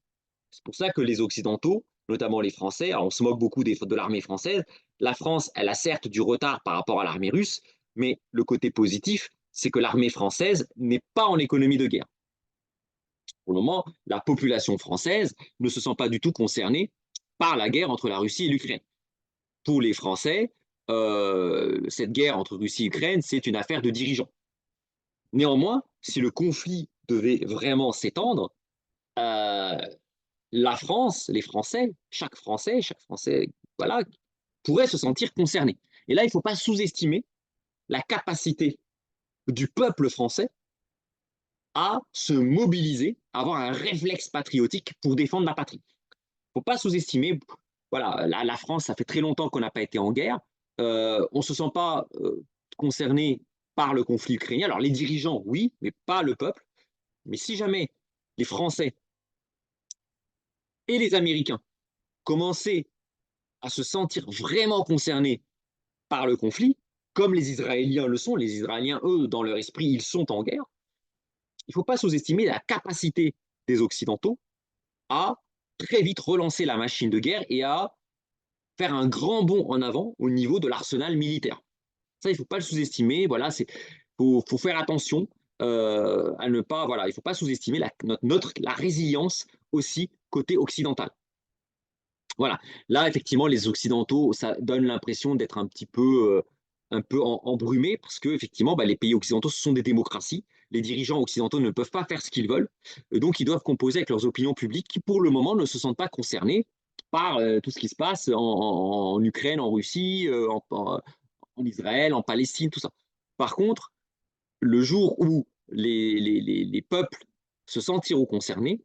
C'est pour ça que les Occidentaux, notamment les Français, alors on se moque beaucoup de l'armée française, la France, elle a certes du retard par rapport à l'armée russe, mais le côté positif, c'est que l'armée française n'est pas en économie de guerre. Pour le moment, la population française ne se sent pas du tout concernée par la guerre entre la Russie et l'Ukraine. Pour les Français, cette guerre entre Russie et Ukraine, c'est une affaire de dirigeants. Néanmoins, si le conflit devait vraiment s'étendre, euh, la France, chaque Français, voilà, pourrait se sentir concerné. Et là, il ne faut pas sous-estimer la capacité du peuple français à se mobiliser, à avoir un réflexe patriotique pour défendre la patrie. Il ne faut pas sous-estimer, voilà, la France, ça fait très longtemps qu'on n'a pas été en guerre, on ne se sent pas concerné par le conflit ukrainien. Alors les dirigeants, oui, mais pas le peuple. Mais si jamais les Français et les Américains commençaient à se sentir vraiment concernés par le conflit, comme les Israéliens le sont, les Israéliens, eux, dans leur esprit, ils sont en guerre, il ne faut pas sous-estimer la capacité des Occidentaux à très vite relancer la machine de guerre et à faire un grand bond en avant au niveau de l'arsenal militaire. Ça, il ne faut pas le sous-estimer. Voilà, faut faire attention à ne pas. Voilà, il ne faut pas sous-estimer la résilience aussi côté occidental. Voilà. Là, effectivement, les Occidentaux, ça donne l'impression d'être un petit peu un peu embrumé parce que effectivement, bah, les pays occidentaux, ce sont des démocraties. Les dirigeants occidentaux ne peuvent pas faire ce qu'ils veulent. Donc, ils doivent composer avec leurs opinions publiques qui, pour le moment, ne se sentent pas concernées par tout ce qui se passe en Ukraine, en Russie, en Israël, en Palestine, tout ça. Par contre, le jour où les peuples se sentiront concernés,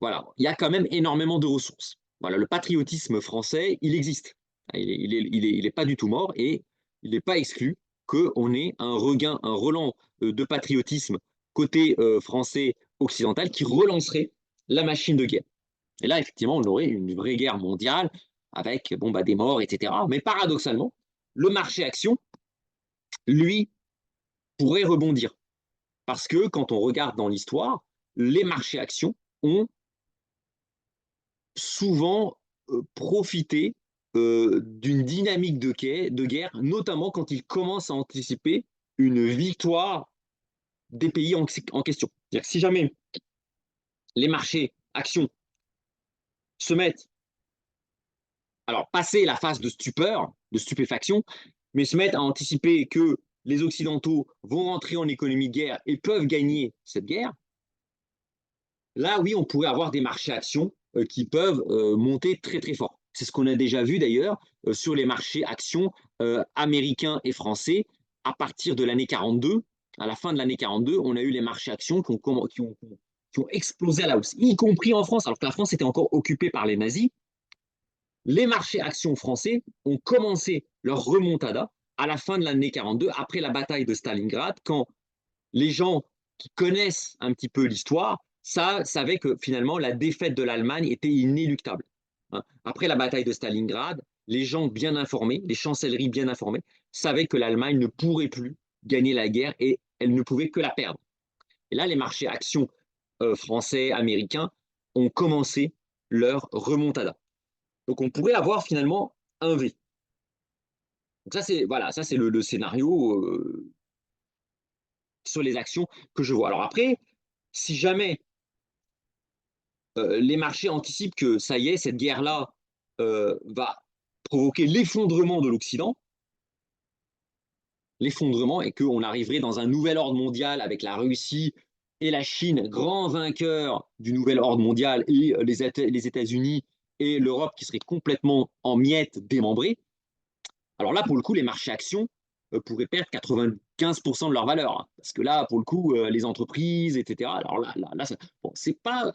voilà, il y a quand même énormément de ressources. Voilà, le patriotisme français, il existe. Il est pas du tout mort et il n'est pas exclu qu'on ait un regain, un relan de patriotisme côté français occidental qui relancerait la machine de guerre. Et là, effectivement, on aurait une vraie guerre mondiale avec bon, bah, des morts, etc. Mais paradoxalement, le marché action, lui, pourrait rebondir. Parce que quand on regarde dans l'histoire, les marchés actions ont souvent profité d'une dynamique de guerre, notamment quand ils commencent à anticiper une victoire des pays en question. C'est-à-dire que si jamais les marchés actions se mettent, alors passer la phase de stupeur, de stupéfaction, mais se mettent à anticiper que les Occidentaux vont rentrer en économie de guerre et peuvent gagner cette guerre, là, oui, on pourrait avoir des marchés actions qui peuvent monter très très fort. C'est ce qu'on a déjà vu d'ailleurs sur les marchés actions américains et français à partir de l'année 42. À la fin de l'année 42, on a eu les marchés actions qui ont explosé à la hausse, y compris en France, alors que la France était encore occupée par les nazis. Les marchés actions français ont commencé leur remontada à la fin de l'année 42, après la bataille de Stalingrad, quand les gens qui connaissent un petit peu l'histoire savaient que finalement la défaite de l'Allemagne était inéluctable. Après la bataille de Stalingrad, les gens bien informés, les chancelleries bien informées, savaient que l'Allemagne ne pourrait plus gagner la guerre et elle ne pouvait que la perdre. Et là, les marchés actions français, américains ont commencé leur remontada. Donc on pourrait avoir finalement un V. Donc ça, c'est voilà, ça c'est le scénario sur les actions que je vois. Alors après, si jamais les marchés anticipent que ça y est, cette guerre-là va provoquer l'effondrement de l'Occident, l'effondrement, et qu'on arriverait dans un nouvel ordre mondial avec la Russie et la Chine, grands vainqueurs du nouvel ordre mondial, et les États-Unis et l'Europe qui seraient complètement en miettes, démembrées. Alors là, pour le coup, les marchés actions pourraient perdre 95% de leur valeur. Hein, parce que là, pour le coup, les entreprises, etc. Alors là bon, c'est pas,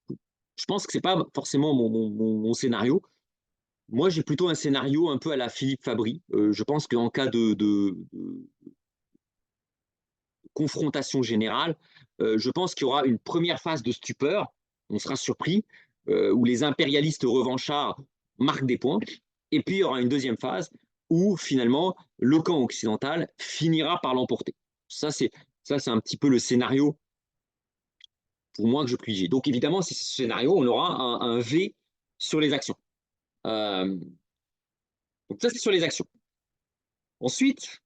je pense que c'est pas forcément mon scénario. Moi, j'ai plutôt un scénario un peu à la Philippe Fabry. Je pense qu'en cas de confrontation générale, je pense qu'il y aura une première phase de stupeur, on sera surpris, où les impérialistes revanchards marquent des points, et puis il y aura une deuxième phase où finalement le camp occidental finira par l'emporter. Ça, c'est un petit peu le scénario pour moi que je privilégie. Donc évidemment, si c'est ce scénario, on aura un V sur les actions. Euh, donc ça, c'est sur les actions. Ensuite,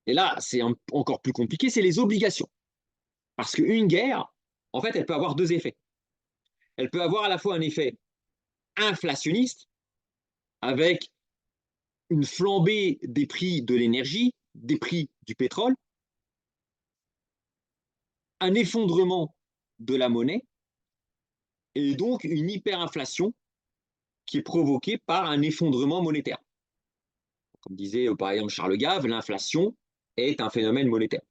et là, c'est encore plus compliqué, c'est les obligations. Parce qu'une guerre, en fait, elle peut avoir deux effets. Elle peut avoir à la fois un effet inflationniste, avec une flambée des prix de l'énergie, des prix du pétrole, un effondrement de la monnaie, et donc une hyperinflation qui est provoquée par un effondrement monétaire. Comme disait par exemple Charles Gave, l'inflation est un phénomène monétaire.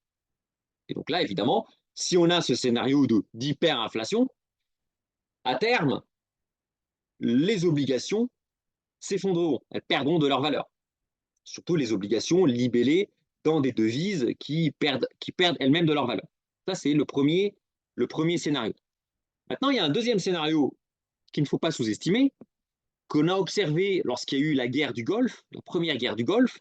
Et donc là, évidemment, si on a ce scénario d'hyperinflation, à terme, les obligations s'effondreront, elles perdront de leur valeur. Surtout les obligations libellées dans des devises qui perdent elles-mêmes de leur valeur. Ça, c'est le premier scénario. Maintenant, il y a un deuxième scénario qu'il ne faut pas sous-estimer, qu'on a observé lorsqu'il y a eu la guerre du Golfe, la première guerre du Golfe,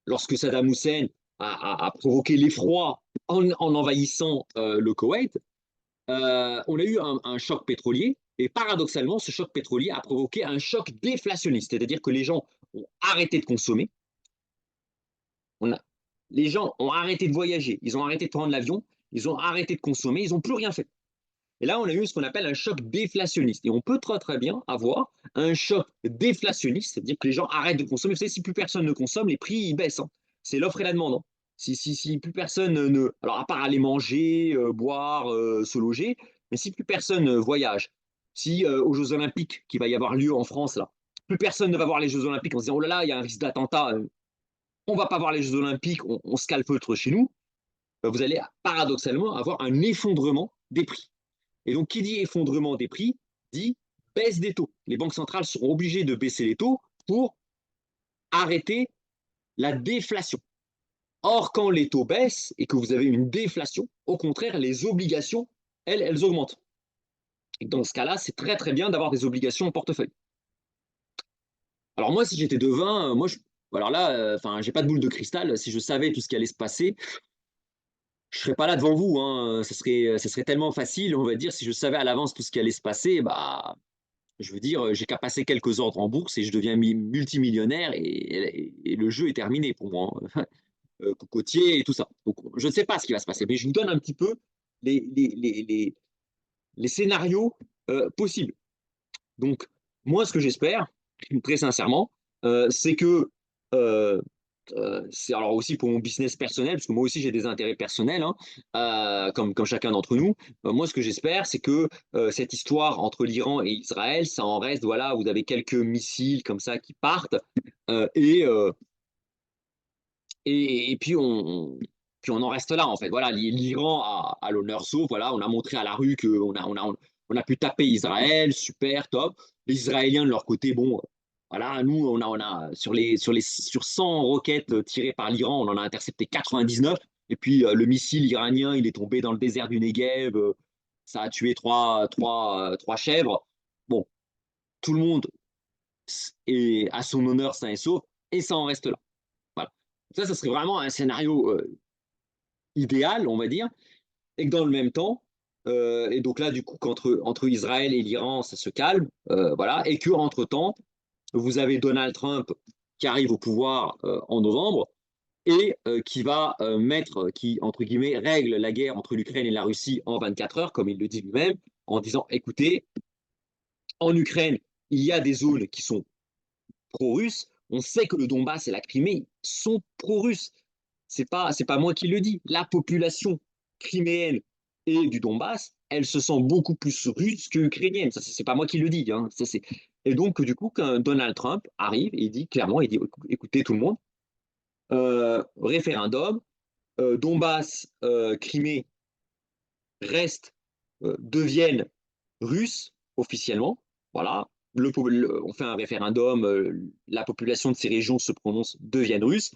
lorsque Saddam Hussein a provoqué l'effroi en envahissant le Koweït. On a eu un choc pétrolier, et paradoxalement, ce choc pétrolier a provoqué un choc déflationniste, c'est-à-dire que les gens ont arrêté de consommer, on a, les gens ont arrêté de voyager, ils ont arrêté de prendre l'avion, ils ont arrêté de consommer, ils n'ont plus rien fait. Et là, on a eu ce qu'on appelle un choc déflationniste. Et on peut très très bien avoir un choc déflationniste, c'est-à-dire que les gens arrêtent de consommer. Vous savez, si plus personne ne consomme, les prix ils baissent, hein. C'est l'offre et la demande, hein. Si plus personne ne... Alors, à part aller manger, boire, se loger, mais si plus personne voyage, si aux Jeux Olympiques qui va y avoir lieu en France, là, plus personne ne va voir les Jeux Olympiques en se disant, oh là là, il y a un risque d'attentat, on ne va pas voir les Jeux Olympiques, on se calfeutre chez nous, vous allez paradoxalement avoir un effondrement des prix. Et donc, qui dit effondrement des prix, dit baisse des taux. Les banques centrales seront obligées de baisser les taux pour arrêter la déflation. Or, quand les taux baissent et que vous avez une déflation, au contraire, les obligations, elles augmentent. Et dans ce cas-là, c'est très très bien d'avoir des obligations en portefeuille. Alors moi, si j'étais devin, alors là, enfin, j'ai pas de boule de cristal. Si je savais tout ce qui allait se passer, je serais pas là devant vous, hein. Ça serait tellement facile, on va dire, si je savais à l'avance tout ce qui allait se passer, bah, je veux dire, j'ai qu'à passer quelques ordres en bourse et je deviens multimillionnaire et le jeu est terminé pour moi, hein. Cocotier et tout ça. Donc, je ne sais pas ce qui va se passer, mais je vous donne un petit peu les, les, les, les, les scénarios possibles. Donc, moi, ce que j'espère, très sincèrement, c'est que c'est alors aussi pour mon business personnel, parce que moi aussi j'ai des intérêts personnels, hein, comme chacun d'entre nous. Moi, ce que j'espère, c'est que cette histoire entre l'Iran et Israël, ça en reste, voilà, vous avez quelques missiles comme ça qui partent, euh, et, euh, et puis puis on en reste là, en fait. Voilà, l'Iran a l'honneur sauf, voilà, on a montré à la rue on a pu taper Israël, super, top. Les Israéliens, de leur côté, bon, voilà, nous, on a sur 100 roquettes tirées par l'Iran, on en a intercepté 99. Et puis, le missile iranien, il est tombé dans le désert du Negev, ça a tué trois chèvres. Bon, tout le monde est à son honneur sain et sauf, et ça en reste là. Voilà. Ça serait vraiment un scénario idéal, on va dire, et que dans le même temps, et donc là, du coup, entre Israël et l'Iran, ça se calme, voilà, et que entre-temps, vous avez Donald Trump qui arrive au pouvoir en novembre et qui, entre guillemets, règle la guerre entre l'Ukraine et la Russie en 24 heures, comme il le dit lui-même, en disant, écoutez, en Ukraine, il y a des zones qui sont pro-russes. On sait que le Donbass et la Crimée sont pro-russes. C'est pas moi qui le dis. La population criméenne et du Donbass, elle se sent beaucoup plus russe que ukrainienne. Ça, c'est pas moi qui le dis, hein. Et donc, du coup, quand Donald Trump arrive, il dit clairement, il dit, écoutez tout le monde, référendum, Donbass, Crimée restent, deviennent russes officiellement. Voilà. On fait un référendum, la population de ces régions se prononce, deviennent russes,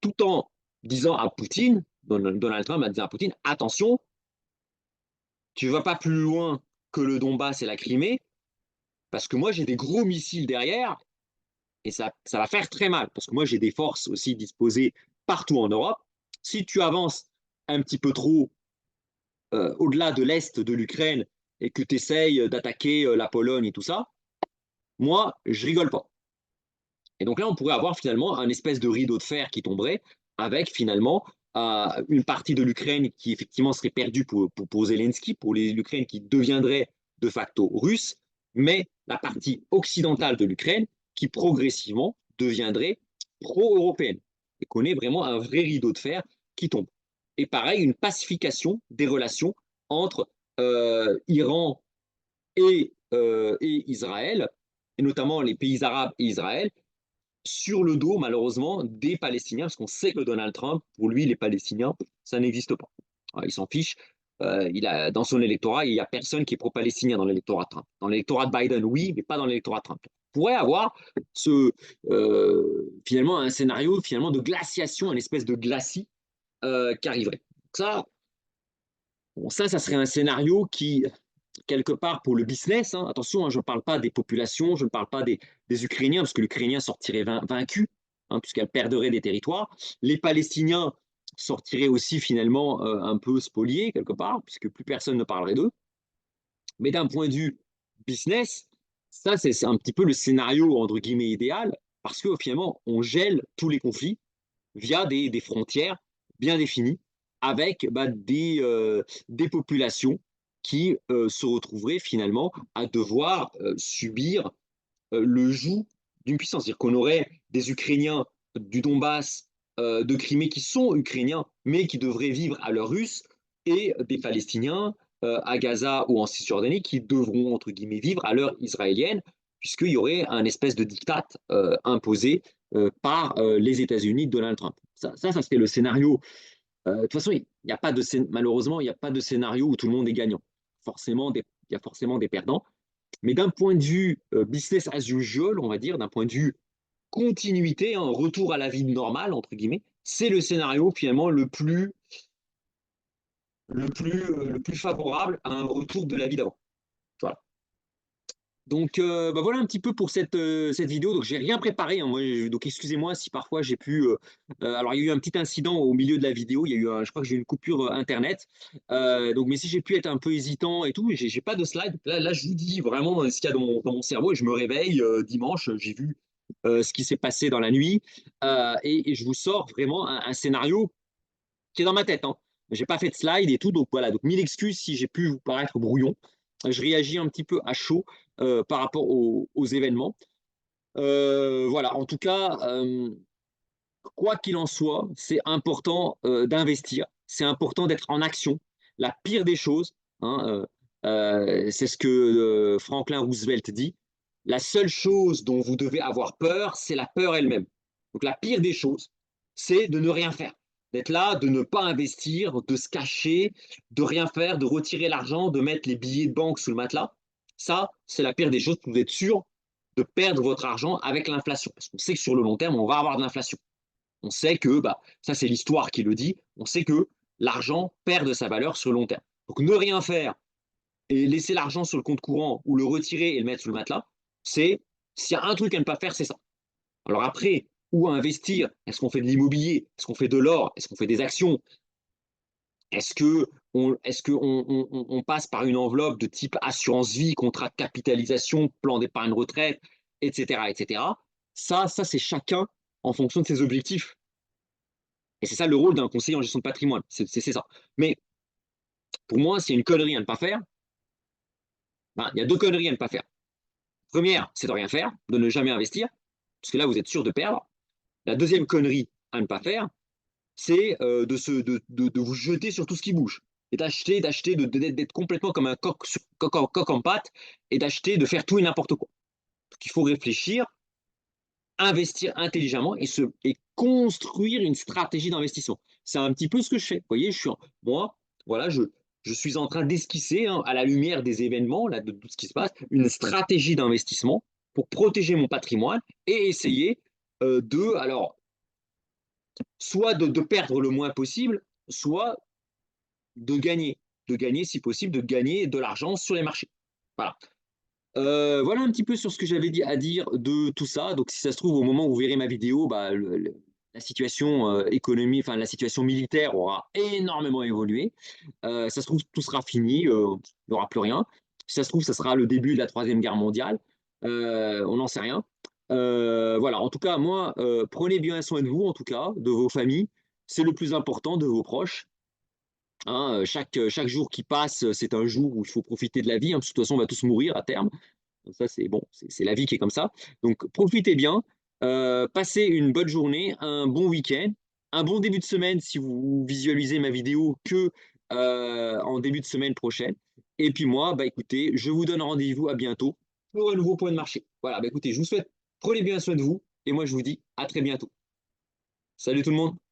tout en disant à Poutine, Donald Trump a dit à Poutine, attention, tu ne vas pas plus loin que le Donbass et la Crimée, parce que moi j'ai des gros missiles derrière, et ça va faire très mal, parce que moi j'ai des forces aussi disposées partout en Europe. Si tu avances un petit peu trop au-delà de l'Est de l'Ukraine et que tu essayes d'attaquer la Pologne et tout ça, moi, je rigole pas. Et donc là, on pourrait avoir finalement un espèce de rideau de fer qui tomberait avec finalement une partie de l'Ukraine qui effectivement serait perdue pour Zelensky, pour l'Ukraine qui deviendrait de facto russe, mais la partie occidentale de l'Ukraine qui progressivement deviendrait pro-européenne et qu'on ait vraiment un vrai rideau de fer qui tombe. Et pareil, une pacification des relations entre Iran et Israël, et notamment les pays arabes et Israël, sur le dos, malheureusement, des Palestiniens, parce qu'on sait que Donald Trump, pour lui, les Palestiniens, ça n'existe pas. Il s'en fiche. Dans son électorat, il n'y a personne qui est pro-palestinien dans l'électorat Trump. Dans l'électorat de Biden, oui, mais pas dans l'électorat Trump. On pourrait avoir finalement un scénario finalement de glaciation, une espèce de glacis qui arriverait. Ça, bon, ça serait un scénario qui, quelque part, pour le business, hein, attention, hein, je ne parle pas des populations, je ne parle pas des Ukrainiens, parce que l'Ukrainien sortirait vaincu, hein, puisqu'elle perdrait des territoires. Les Palestiniens sortiraient aussi finalement un peu spoliés, quelque part, puisque plus personne ne parlerait d'eux. Mais d'un point de vue business, ça, c'est un petit peu le scénario, entre guillemets, idéal, parce que finalement, on gèle tous les conflits via des frontières bien définies, avec des populations qui se retrouveraient finalement à devoir subir le joug d'une puissance. C'est-à-dire qu'on aurait des Ukrainiens du Donbass, de Crimée qui sont Ukrainiens, mais qui devraient vivre à l'heure russe, et des Palestiniens à Gaza ou en Cisjordanie qui devront, entre guillemets, vivre à l'heure israélienne, puisqu'il y aurait un espèce de diktat imposé par les États-Unis de Donald Trump. Ça serait le scénario. De toute façon, malheureusement, il n'y a pas de scénario où tout le monde est gagnant. Il y a forcément des perdants. Mais d'un point de vue business as usual, on va dire, d'un point de vue continuité, un retour à la vie normale, entre guillemets, c'est le scénario finalement le plus favorable à un retour de la vie d'avant. Voilà. Donc bah voilà un petit peu pour cette vidéo. Donc j'ai rien préparé, hein. Donc excusez-moi si parfois j'ai pu. Alors il y a eu un petit incident au milieu de la vidéo. Il y a eu je crois que j'ai eu une coupure internet. Donc mais si j'ai pu être un peu hésitant et tout, j'ai pas de slide. Là je vous dis vraiment ce qu'il y a dans mon cerveau et je me réveille dimanche. J'ai vu ce qui s'est passé dans la nuit et je vous sors vraiment un scénario qui est dans ma tête, hein. J'ai pas fait de slide et tout, donc voilà. Donc mille excuses si j'ai pu vous paraître brouillon. Je réagis un petit peu à chaud par rapport aux événements. Voilà, en tout cas, quoi qu'il en soit, c'est important d'investir, c'est important d'être en action. La pire des choses, hein, c'est ce que Franklin Roosevelt dit, la seule chose dont vous devez avoir peur, c'est la peur elle-même. Donc la pire des choses, c'est de ne rien faire, d'être là, de ne pas investir, de se cacher, de rien faire, de retirer l'argent, de mettre les billets de banque sous le matelas. Ça, c'est la pire des choses, vous êtes sûr de perdre votre argent avec l'inflation. Parce qu'on sait que sur le long terme, on va avoir de l'inflation. On sait que, bah, ça c'est l'histoire qui le dit, on sait que l'argent perd de sa valeur sur le long terme. Donc ne rien faire et laisser l'argent sur le compte courant ou le retirer et le mettre sous le matelas, c'est, s'il y a un truc à ne pas faire, c'est ça. Alors après, où investir? Est-ce qu'on fait de l'immobilier? Est-ce qu'on fait de l'or? Est-ce qu'on fait des actions? Est-ce qu'on passe par une enveloppe de type assurance vie, contrat de capitalisation, plan d'épargne retraite, etc., etc. Ça c'est chacun en fonction de ses objectifs. Et c'est ça le rôle d'un conseiller en gestion de patrimoine. C'est ça. Mais pour moi, s'il y a une connerie à ne pas faire, ben, il y a deux conneries à ne pas faire. Première, c'est de rien faire, de ne jamais investir, parce que là, vous êtes sûr de perdre. La deuxième connerie à ne pas faire, c'est de vous jeter sur tout ce qui bouge. Et d'être complètement comme un coq en pâte, et d'acheter, de faire tout et n'importe quoi. Donc il faut réfléchir, investir intelligemment et construire une stratégie d'investissement. C'est un petit peu ce que je fais. Vous voyez, moi, voilà, je suis en train d'esquisser, hein, à la lumière des événements, là, de tout ce qui se passe, une stratégie d'investissement pour protéger mon patrimoine et essayer alors, soit de perdre le moins possible, soit de gagner, si possible, de gagner de l'argent sur les marchés. Voilà. Voilà un petit peu sur ce que j'avais à dire de tout ça. Donc, si ça se trouve, au moment où vous verrez ma vidéo, bah, la situation économique, enfin la situation militaire aura énormément évolué. Ça se trouve, tout sera fini, il n'y aura plus rien. Si ça se trouve, ça sera le début de la Troisième Guerre mondiale. On n'en sait rien. Voilà, en tout cas, moi, prenez bien soin de vous, en tout cas, de vos familles. C'est le plus important, de vos proches. Hein, chaque jour qui passe, c'est un jour où il faut profiter de la vie, hein, parce que de toute façon, on va tous mourir à terme. Donc ça, c'est bon, c'est la vie qui est comme ça. Donc, profitez bien, passez une bonne journée, un bon week-end, un bon début de semaine si vous visualisez ma vidéo que en début de semaine prochaine. Et puis moi, bah écoutez, je vous donne rendez-vous à bientôt pour un nouveau point de marché. Voilà, bah écoutez, je vous souhaite, prenez bien soin de vous, et moi je vous dis à très bientôt. Salut tout le monde!